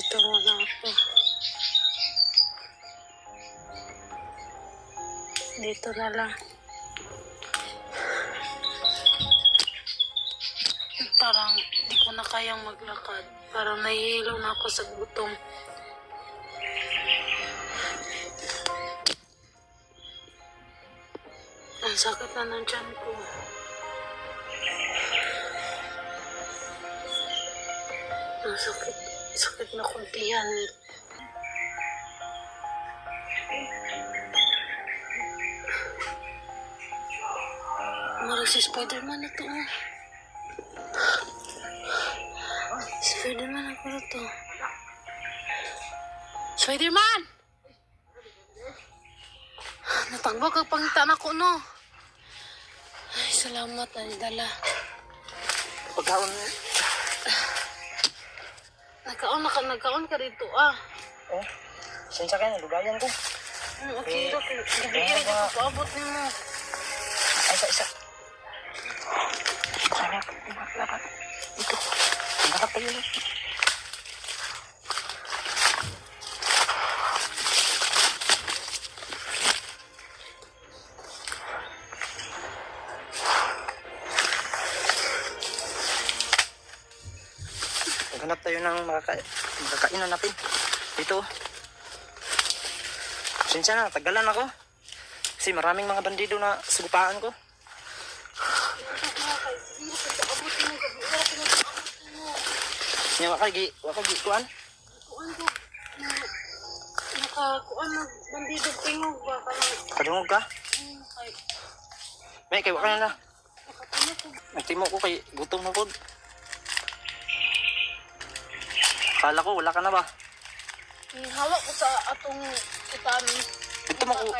Dito muna ako. Dito na lang. Parang di ko na kayang maglakad. Parang nahihilo na ako sa gutom. Ang sakit na ng tiyan ko. Ang sakit. Sakit na kuntihan. Mara si Spider-Man na to. Spider-Man ako na to. Spider-Man! Natagbo ka pangitaan ako, no? Ay, salamat. Ay, dala. Pagkaon. Nagkaon ka dito, ah. Oh, sinsya kayo, nalugayan ko. Okay, okay. Gabi-iri dito, paabot ni mo. Isa. Sana, lapat. Ito. Lapat tayo lang. Maghanap tayo ng makakainan natin. Dito. Sinsya na, tagalan ako. Kasi maraming mga bandido na sugupaan ko. Nya wakagi kuan. Kuan ko. Nakakuan na bandido tingog ba kanang. Kadungog ka? Kay May kay wala na. nakatano ko. Nagtimo ko kay gutom na pod. Kala ko wala ka na ba? Hawak ko sa atong itanin. Dito mo ko.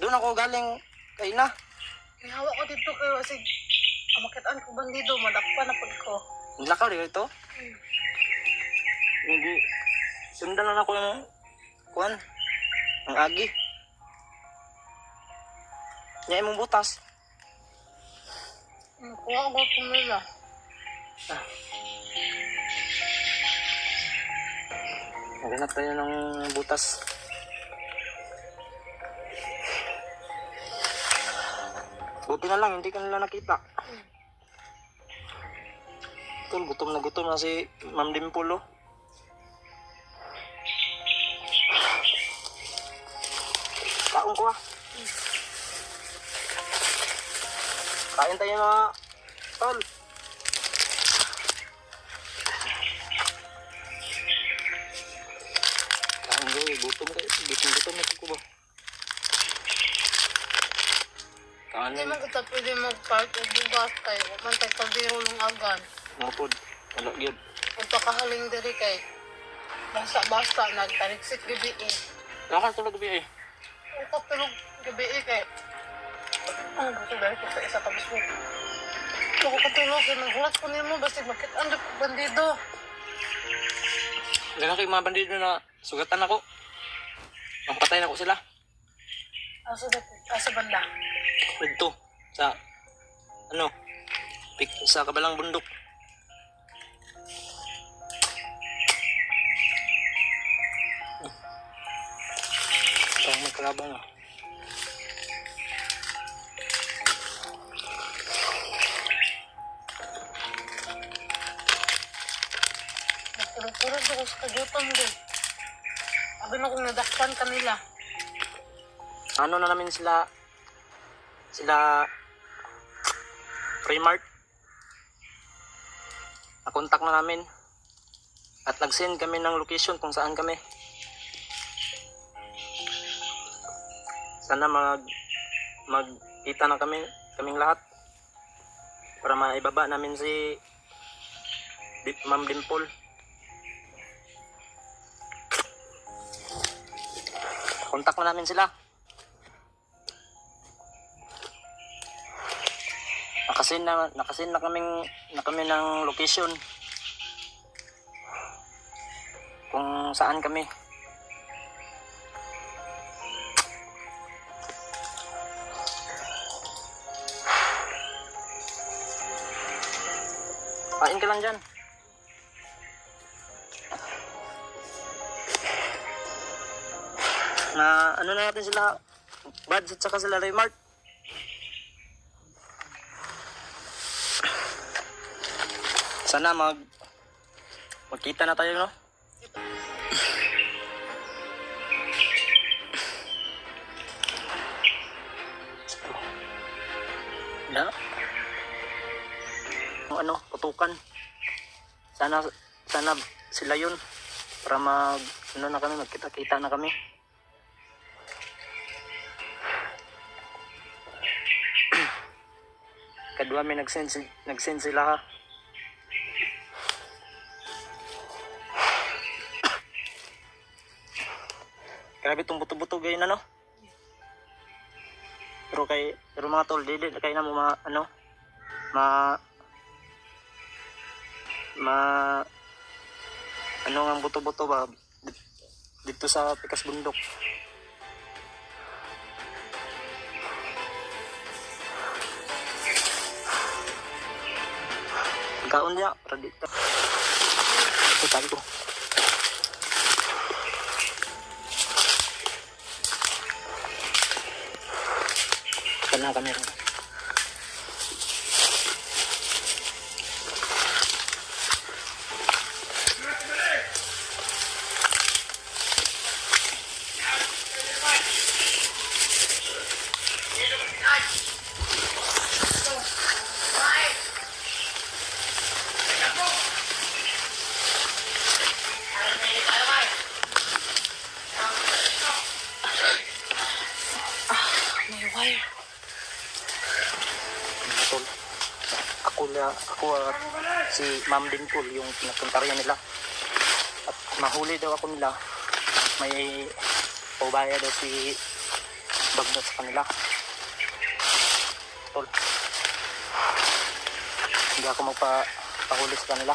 Doon ako galing kay na. Hawak ko dito kay wasig. Amakitaan ko bandido, madakpan na pod ko. Nilakaw dito. Hindi. Sundan na ako ng kuan. Ang agi. Nya imong butas. Kuha ko po nila. Maghanap tayo ng butas. Buti na lang, hindi ka nila nakita. Gutom na si Ma'am Dimpulo. Kaon ko ah. Kain tayo mga tol. Kain ko eh, gutom na ko ba? Hindi Kanin, man kita pwede mag-park o bugas kay man tayo kaldero ng agan. mapod, wala gyud. Kung pakahaling diri kay basta nagtaliksik gabi eh. Nakatulog gabi eh. Kung kapilog gabi eh kay gusto dahil ko sa isa tapos mo. Kung ko katulog kay naghulat ko nimo basta makitaan ko bandido. Ganun kayo mga bandido na sugatan ako. Mampatay na ko sila. Asa banda. Dito sa sa kabalang bundok. Parang magkalabang ah. Nagturog-turog ako sa kagutom din. Abi na kung nadakpan kanila. Ano na namin sila Primark. Nakontak na namin at nag-send kami ng location kung saan kami. Sana magkita na kaming lahat para maibaba namin si Ma'am Dimple. Kontak na namin sila. Nakasin na kami ng location kung saan kami. Kain ka lang dyan. Na ano na natin sila, Buds at saka sila Raymart. Sana magkita na tayo, no? Na ano, putukan. Sana sila yun para ano na kami, magkita-kita na kami. Kadua may nag-send sila ha. Grabe itong buto-buto gayon ano. Pero mga tol, dili kay na mo ano nga buto-buto ba dito sa Pikas Bundok. Kaon niya, para dito. Ito tayo ko. Kana kami rin. Tol. Ako at si Ma'am Dimpol yung pinapuntaryan nila. At mahuli daw ako nila. May paubaya daw si Bagnot sa kanila. Tol. Hindi ako magpahuli sa kanila.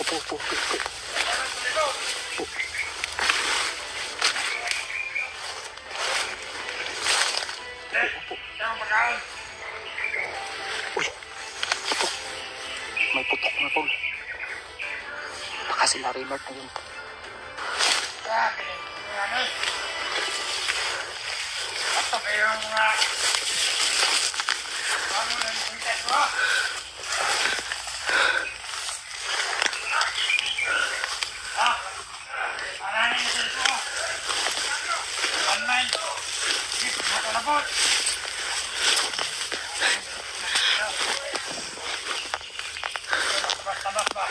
Upo. Uy, ito. May putok na tol. Baka sila Raymart na yun. Ito kayo ang ano na yung puntet mo? Aranin yung sento mo. Online. Dito mo kalabot. Tabas ba?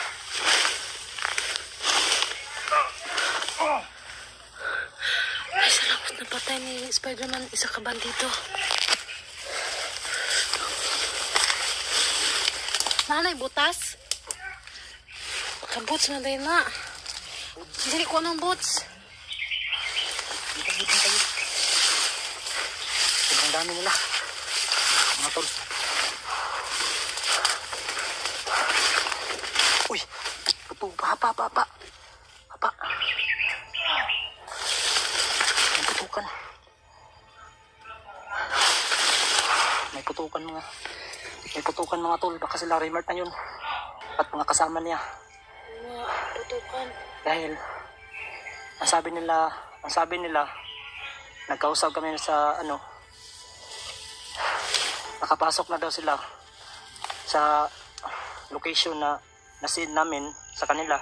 Ay, salamat na patay ni Spider-Man. Isa ka ba dito? Nanay, butas? Kabuts na din na. Hindi ko ng boots. Dito tayo. Sobrang dami nila. Mga tol. Uy! Puto. Hapa. May putukan. May putukan mga tol. Baka sila Raymart na yun. At mga kasama niya. Mga tutukan. Dahil ang sabi nila nagkausap kami sa nakapasok na daw sila sa location na nasin namin sa kanila.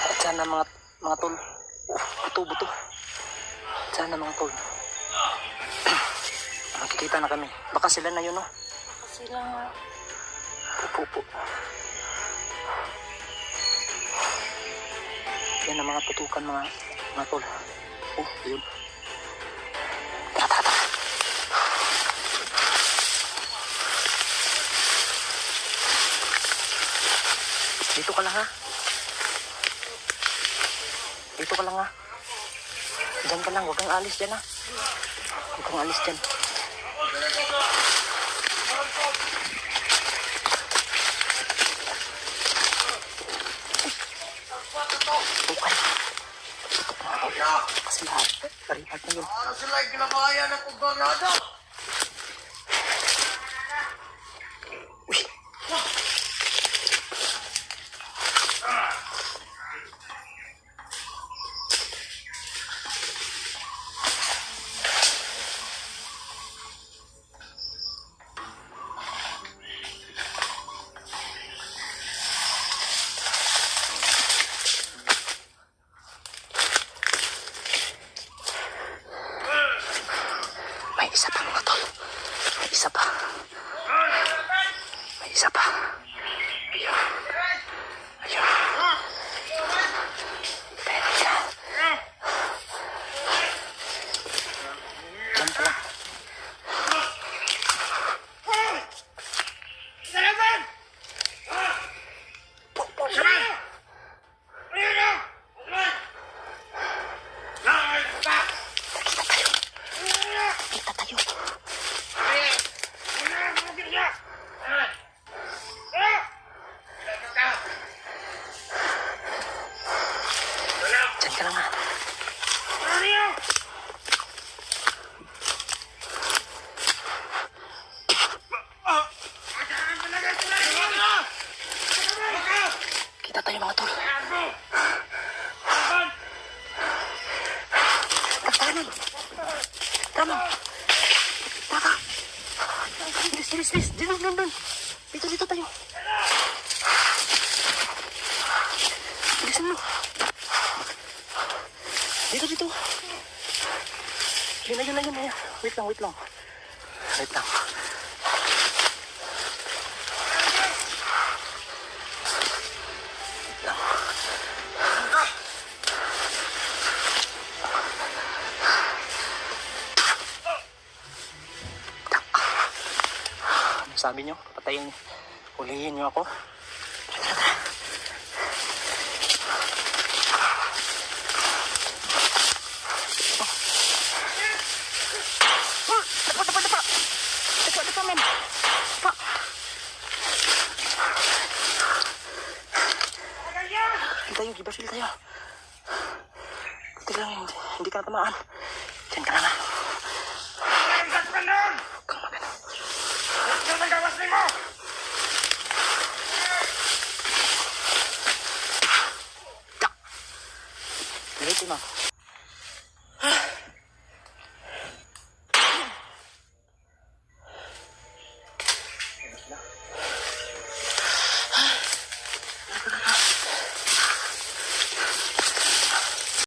At sana mga tol, buto. Sana mga tol. Makikita na kami. Baka sila na yun, no? Kasi lang Upo. Yan ang mga putukan mga tol. Oh, yun. Tara. Dito ka lang ha. Diyan ka lang, huwag kang alis dyan ha. Huwag kang alis dyan. Bukan. Kasi lahat. Paripat na yun. Ano sila yung ginabayan ng kugornado? Uy. May isa pa mga tol. May isa pa. May isa pa. Ayun. Ayun. Pwede ka. Diyan ka lang. Salamat! Salamat! Ayun na! Kita tayo. Diyan ka lang ha. Kita tayo mga tol. Tanan. Tanan. Taka. Bilis. Dun. Dito tayo. Bilisan mo. Dito. Yun na. Wait lang. Sabi nyo, patayin, hulihin nyo ako. Tara. Dapa, men. Dapa. Tayo, gibasil tayo. Buti lang, hindi ka natamaan. Diyan ka na. Kang magano. Diretso na.